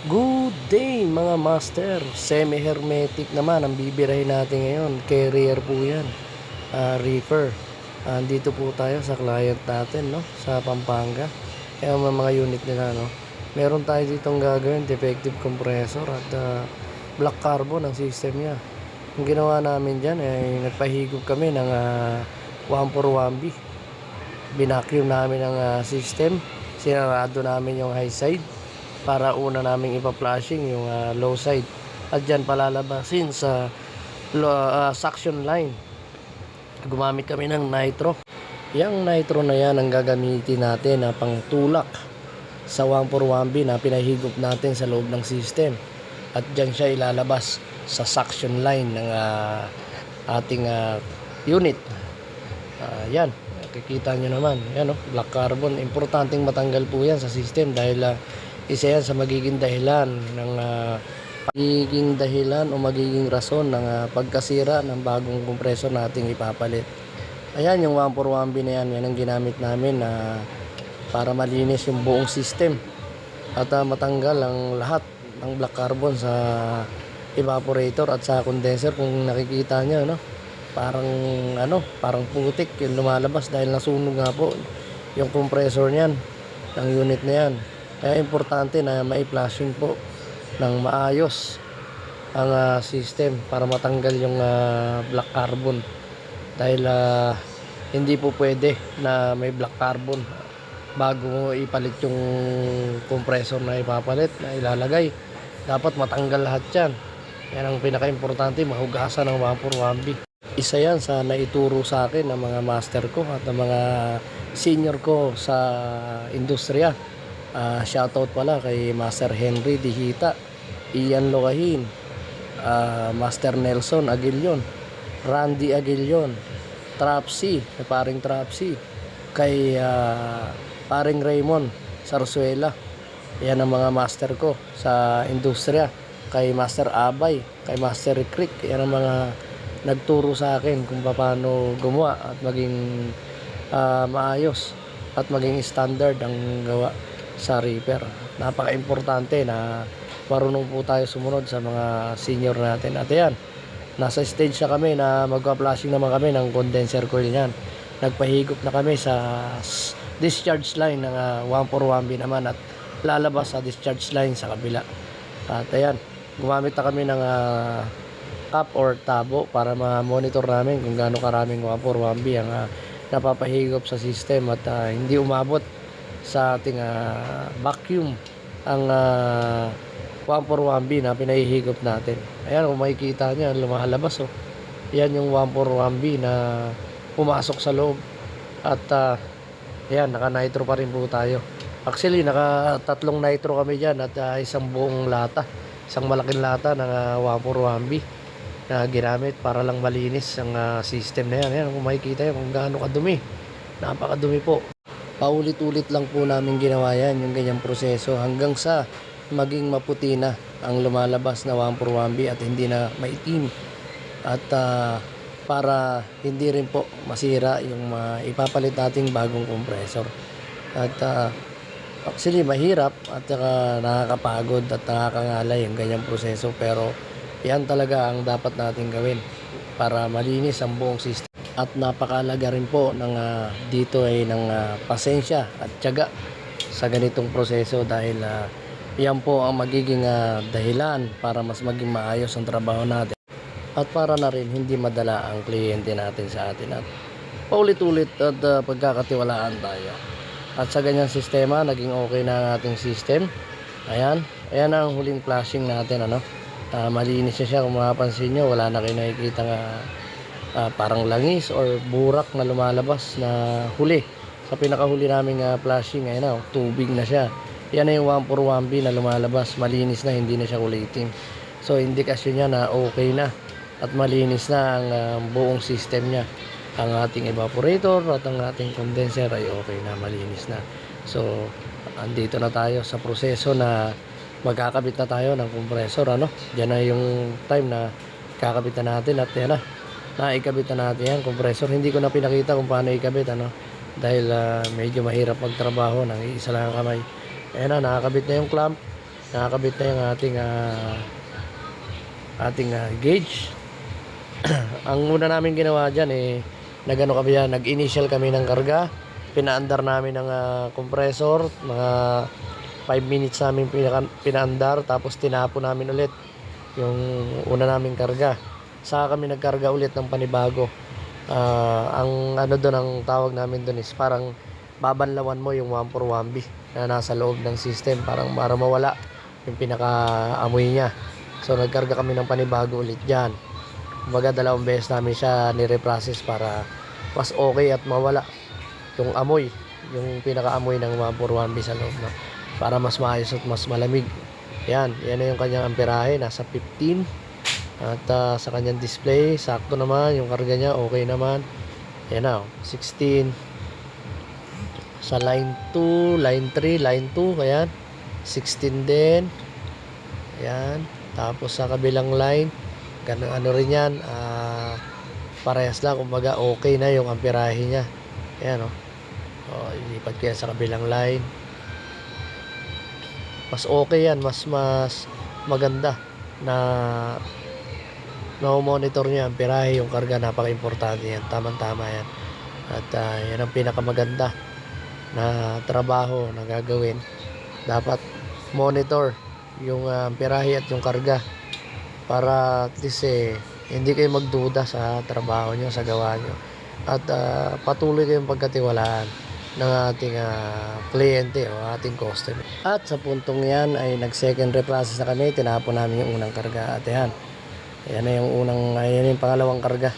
Good day mga master. Semi-hermetic naman ang bibirahin natin ngayon. Carrier po yan. Reefer. Dito po tayo sa client natin, no? Sa Pampanga. Kaya mga unit nila, no? Meron tayo ditong gagawin, defective compressor at black carbon ang system niya. Ang ginawa namin dyan ay nagpahigop kami ng 141B. Binacuum namin ang system. Sinarado namin yung high side para una naming ipa-flashing yung low side at dyan palalabasin sa suction line. Gumamit kami ng nitro. Yung nitro na yan ang gagamitin natin na pangtulak sa 141B na pinahigop natin sa loob ng system at dyan siya ilalabas sa suction line ng ating unit. Yan, nakikita nyo naman yan, black carbon. Importanteng matanggal po yan sa system dahil isa yan sa magiging dahilan o magiging rason ng pagkasira ng bagong kompresor nating ipapalit. Ayan yung 141B na yan ang ginamit namin para malinis yung buong system at matanggal ang lahat ng black carbon sa evaporator at sa condenser. Kung nakikita nyo, parang putik yung lumalabas dahil nasunog nga po yung compressor niyan ng unit na yan. Kaya importante na mai-flashing po ng maayos ang system para matanggal yung black carbon dahil hindi po pwede na may black carbon bago mo ipalit yung compressor na ipapalit na ilalagay. Dapat matanggal lahat yan. Yan ang pinaka-importante, mahugasan ng 141B. Isa yan sa naituro sa akin ng mga master ko at ng mga senior ko sa industriya. Shoutout pala kay Master Henry Dihita, Ian Locahin, Master Nelson Aguilion, Randy Aguilion, Trapsi, paring Trapsi, kay paring Raymond Sarsuela. Yan ang mga master ko sa industriya. Kay Master Abay, kay Master Rick, yan ang mga nagturo sa akin kung paano gumawa at maging maayos at maging standard ang gawa sa reaper. Napaka-importante na marunong po tayo sumunod sa mga senior natin. At yan, nasa stage na kami na magpa-flashing naman kami ng condenser coil niyan. Nagpahigop na kami sa discharge line ng 141B naman at lalabas sa discharge line sa kabila. At ayan, gumamit na kami ng cup or tabo para ma-monitor namin kung gaano karaming 141B ang napapahigop sa system at hindi umabot sa ating vacuum ang 141B na pinahihigop natin. Ayan, kung makikita nyo, lumalabas yan yung 141B na pumasok sa loob at ayan, naka nitro pa rin po tayo. Actually, naka tatlong nitro kami dyan at isang buong lata, isang malaking lata ng 141B na ginamit para lang malinis ang system na yan. Ayan, kung makikita nyo kung gaano kadumi, napakadumi po. Paulit-ulit lang po namin ginawa yan, yung ganyang proseso hanggang sa maging maputi na ang lumalabas na 141B at hindi na maitim at para hindi rin po masira yung ipapalit nating bagong compressor. At actually mahirap at nakakapagod at nakakangalay yung ganyang proseso, pero yan talaga ang dapat natin gawin para malinis ang buong system. At napakalaga rin po ng dito ay ng pasensya at tiyaga sa ganitong proseso dahil yan po ang magiging dahilan para mas maging maayos ang trabaho natin at para na rin hindi madala ang kliyente natin sa atin at paulit-ulit at pagkakatiwalaan tayo. At sa ganyang sistema, naging okay na ang ating system. Ayan ang huling flashing natin, malinis na siya. Kung mapapansin nyo, wala na kayo nakikita parang langis or burak na lumalabas na huli. Sa pinakahuli naming flashing, ayun tubig na siya. Yan na yung 141B na lumalabas, malinis na, hindi na siya kulay itim. So indikasyon niya na okay na at malinis na ang buong system niya. Ang ating evaporator at ang ating condenser ay okay na, malinis na. So andito na tayo sa proseso na magkakabit na tayo ng compressor. Diyan na yung time na kakabit na natin at yan na. Naikabit na natin yan, compressor. Hindi ko na pinakita kung paano ikabit, dahil medyo mahirap magtrabaho ng isa lang ang kamay. Ayan na, nakakabit na yung clamp nakakabit na yung ating gauge. Ang una namin ginawa dyan nag-ano kami yan, nag-initial kami ng karga, pinaandar namin ng compressor, mga 5 minutes namin pinaandar, tapos tinapo namin ulit yung una naming karga. Saka kami nagkarga ulit ng panibago. Ang ano doon, ang tawag namin doon is parang babanlawan mo yung 141B na nasa loob ng system, parang para mawala yung pinaka-amoy niya. So nagkarga kami ng panibago ulit dyan. Kumbaga 2 beses namin siya nire-process para mas okay at mawala yung amoy, yung pinaka-amoy ng 141B sa loob, no? Para mas maayos at mas malamig. Yan na yung kanyang amperahe, nasa 15. At sa kanyang display, sakto naman yung karga niya, okay naman. Yan na, 16. Sa line 2, line 3, line 2, ayan, 16 din. Ayan, tapos sa kabilang line, ganun ano rin yan, parehas lang, kumbaga okay na yung amperahe niya. Ayan, ilipat ko yan sa kabilang line. Mas okay yan, mas maganda na monitor niya ang amperahe, yung karga, napaka-importante yan, tamang-tama yan. At yan ang pinakamaganda na trabaho na gagawin. Dapat monitor yung amperahe at yung karga para at least hindi kayo magduda sa trabaho nyo, sa gawa nyo, at patuloy kayong pagkatiwalaan ng ating kliyente o ating customer. At sa puntong yan ay nag second reprocess na kami, tinapon namin yung unang karga. At yan na yung yung pangalawang karga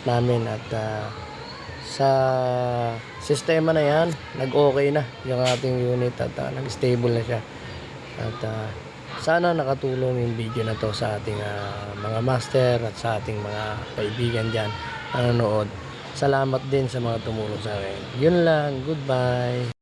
namin. At sa sistema na yan, nag-okay na yung ating unit at nag-stable na siya. At sana nakatulong yung video na to sa ating mga master at sa ating mga kaibigan dyan na nanonood. Salamat din sa mga tumulong sa akin. Yun lang, goodbye.